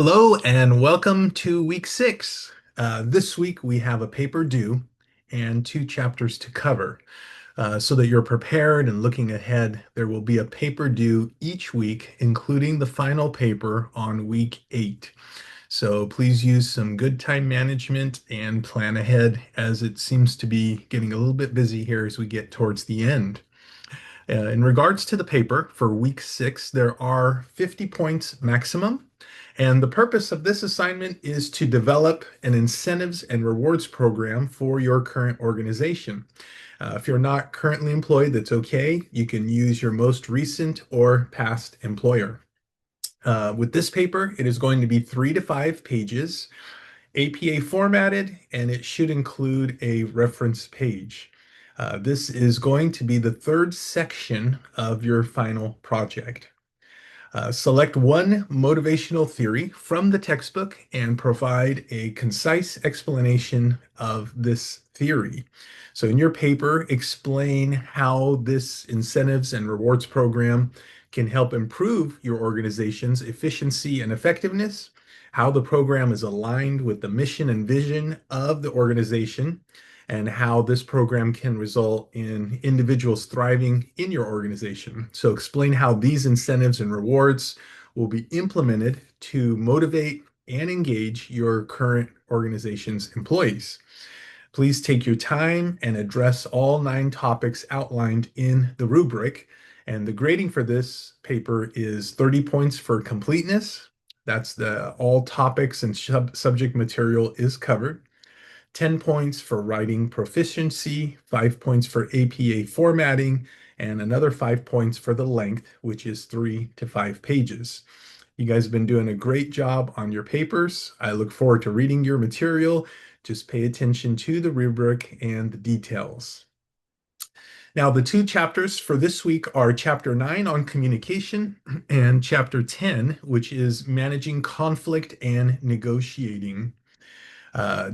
Hello and welcome to week 6. This week we have a paper due and 2 chapters to cover. So that you're prepared and looking ahead, there will be a paper due each week, including the final paper on week 8. So please use some good time management and plan ahead as it seems to be getting a little bit busy here as we get towards the end. In regards to the paper for week 6, there are 50 points maximum. And the purpose of this assignment is to develop an incentives and rewards program for your current organization. If you're not currently employed, that's okay. You can use your most recent or past employer. With this paper, it is going to be 3 to 5 pages, APA formatted, and it should include a reference page. This is going to be the third section of your final project. Select one motivational theory from the textbook and provide a concise explanation of this theory. So in your paper, explain how this incentives and rewards program can help improve your organization's efficiency and effectiveness, how the program is aligned with the mission and vision of the organization, and how this program can result in individuals thriving in your organization. So explain how these incentives and rewards will be implemented to motivate and engage your current organization's employees. Please take your time and address all 9 topics outlined in the rubric. And the grading for this paper is 30 points for completeness. That's the all topics and subject material is covered. 10 points for writing proficiency, 5 points for APA formatting, and another 5 points for the length, which is 3 to 5 pages. You guys have been doing a great job on your papers. I look forward to reading your material. Just pay attention to the rubric and the details. Now, the 2 chapters for this week are Chapter 9 on communication and Chapter 10, which is managing conflict and negotiating.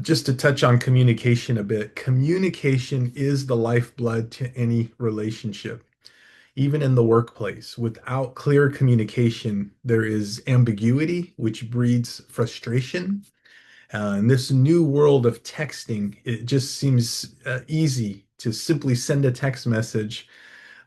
Just to touch on communication a bit, communication is the lifeblood to any relationship, even in the workplace. Without clear communication, there is ambiguity, which breeds frustration. In this new world of texting, it just seems easy to simply send a text message.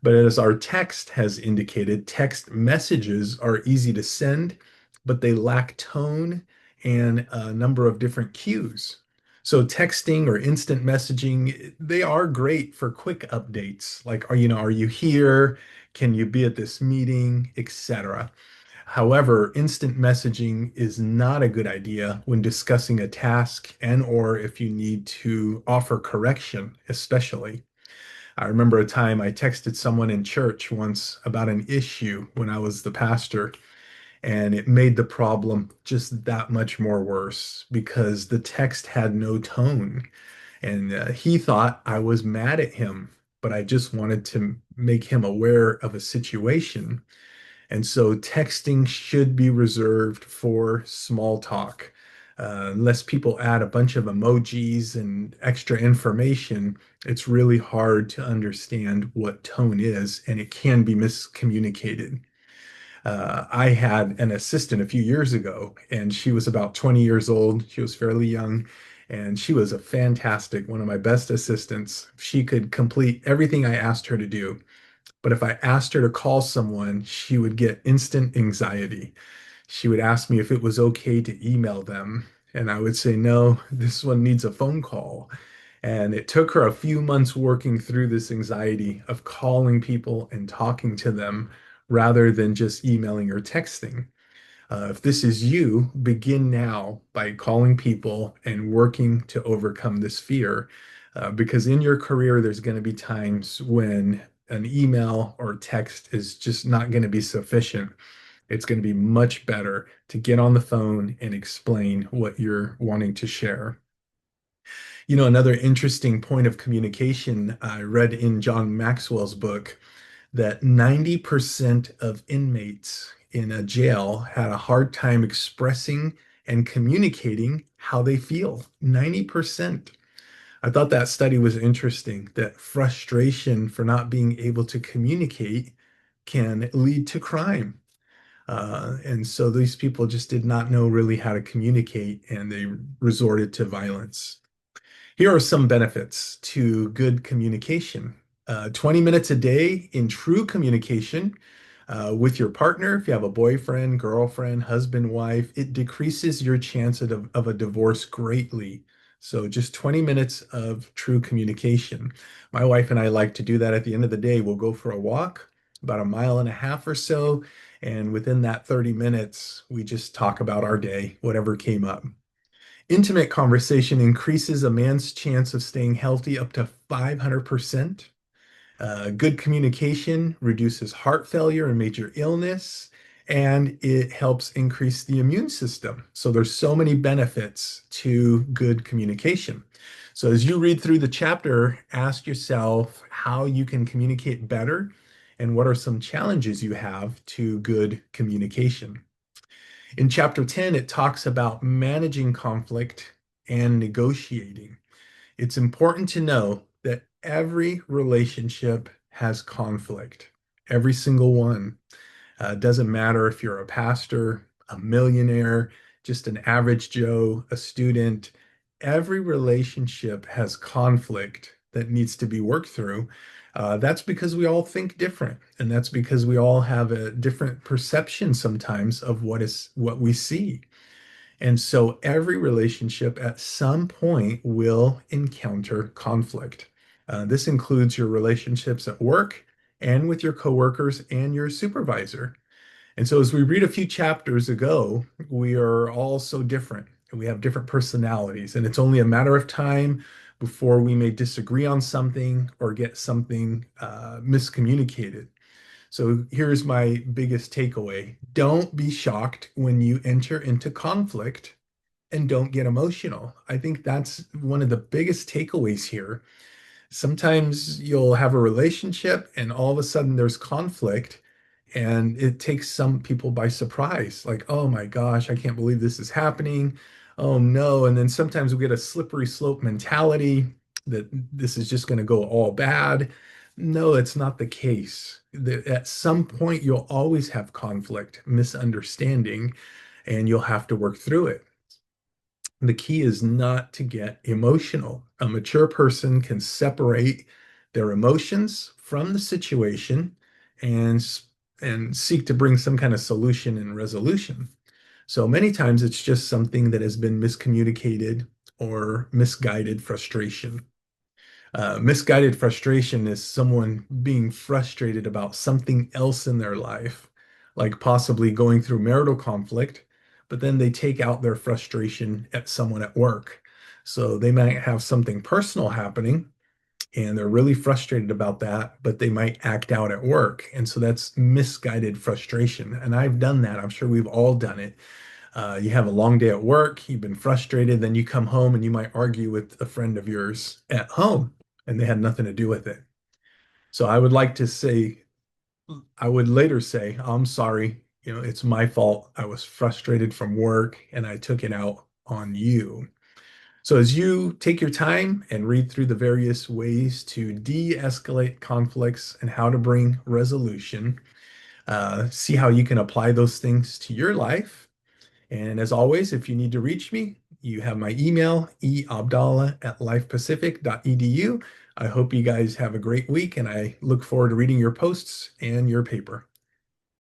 But as our text has indicated, text messages are easy to send, but they lack tone and a number of different cues. So texting or instant messaging, they are great for quick updates, like are you here? Can you be at this meeting, etc. However, instant messaging is not a good idea when discussing a task and or if you need to offer correction, especially. I remember a time I texted someone in church once about an issue when I was the pastor, and it made the problem just that much more worse because the text had no tone. And he thought I was mad at him, but I just wanted to make him aware of a situation. And so texting should be reserved for small talk. Unless people add a bunch of emojis and extra information, it's really hard to understand what tone is, and it can be miscommunicated. I had an assistant a few years ago, and she was about 20 years old. She was fairly young, and she was a fantastic, one of my best assistants. She could complete everything I asked her to do. But if I asked her to call someone, she would get instant anxiety. She would ask me if it was okay to email them. And I would say, no, this one needs a phone call. And it took her a few months working through this anxiety of calling people and talking to them rather than just emailing or texting. If this is you, begin now by calling people and working to overcome this fear. Because in your career, there's going to be times when an email or text is just not going to be sufficient. It's going to be much better to get on the phone and explain what you're wanting to share. Another interesting point of communication I read in John Maxwell's book that 90% of inmates in a jail had a hard time expressing and communicating how they feel. 90%. I thought that study was interesting, that frustration for not being able to communicate can lead to crime. And so these people just did not know really how to communicate and they resorted to violence. Here are some benefits to good communication. 20 minutes a day in true communication with your partner. If you have a boyfriend, girlfriend, husband, wife, it decreases your chance of a divorce greatly. So just 20 minutes of true communication. My wife and I like to do that at the end of the day. We'll go for a walk, about a mile and a half or so. And within that 30 minutes, we just talk about our day, whatever came up. Intimate conversation increases a man's chance of staying healthy up to 500%. Good communication reduces heart failure and major illness, and it helps increase the immune system. So there's so many benefits to good communication. So as you read through the chapter, ask yourself how you can communicate better and what are some challenges you have to good communication. In chapter 10, it talks about managing conflict and negotiating. It's important to know that every relationship has conflict, every single one. Doesn't matter if you're a pastor, a millionaire, just an average Joe, a student. Every relationship has conflict that needs to be worked through. That's because we all think different, and that's because we all have a different perception sometimes of what we see. And so every relationship at some point will encounter conflict. This includes your relationships at work and with your coworkers and your supervisor. And so, as we read a few chapters ago, we are all so different and we have different personalities. And it's only a matter of time before we may disagree on something or get something miscommunicated. So, here's my biggest takeaway: don't be shocked when you enter into conflict and don't get emotional. I think that's one of the biggest takeaways here. Sometimes you'll have a relationship and all of a sudden there's conflict and it takes some people by surprise. Like, oh my gosh, I can't believe this is happening. Oh no. And then sometimes we get a slippery slope mentality that this is just going to go all bad. No, it's not the case. At some point, you'll always have conflict, misunderstanding, and you'll have to work through it. The key is not to get emotional. A mature person can separate their emotions from the situation and and seek to bring some kind of solution and resolution. So many times it's just something that has been miscommunicated or misguided frustration. Misguided frustration is someone being frustrated about something else in their life, like possibly going through marital conflict, but then they take out their frustration at someone at work. So they might have something personal happening and they're really frustrated about that, but they might act out at work. And so that's misguided frustration. And I've done that. I'm sure we've all done it. You have a long day at work, you've been frustrated, then you come home and you might argue with a friend of yours at home, and they had nothing to do with it. So I would later say, I'm sorry, it's my fault. I was frustrated from work and I took it out on you. So as you take your time and read through the various ways to de-escalate conflicts and how to bring resolution, see how you can apply those things to your life. And as always, if you need to reach me, you have my email, eabdallah@lifepacific.edu. I hope you guys have a great week, and I look forward to reading your posts and your paper.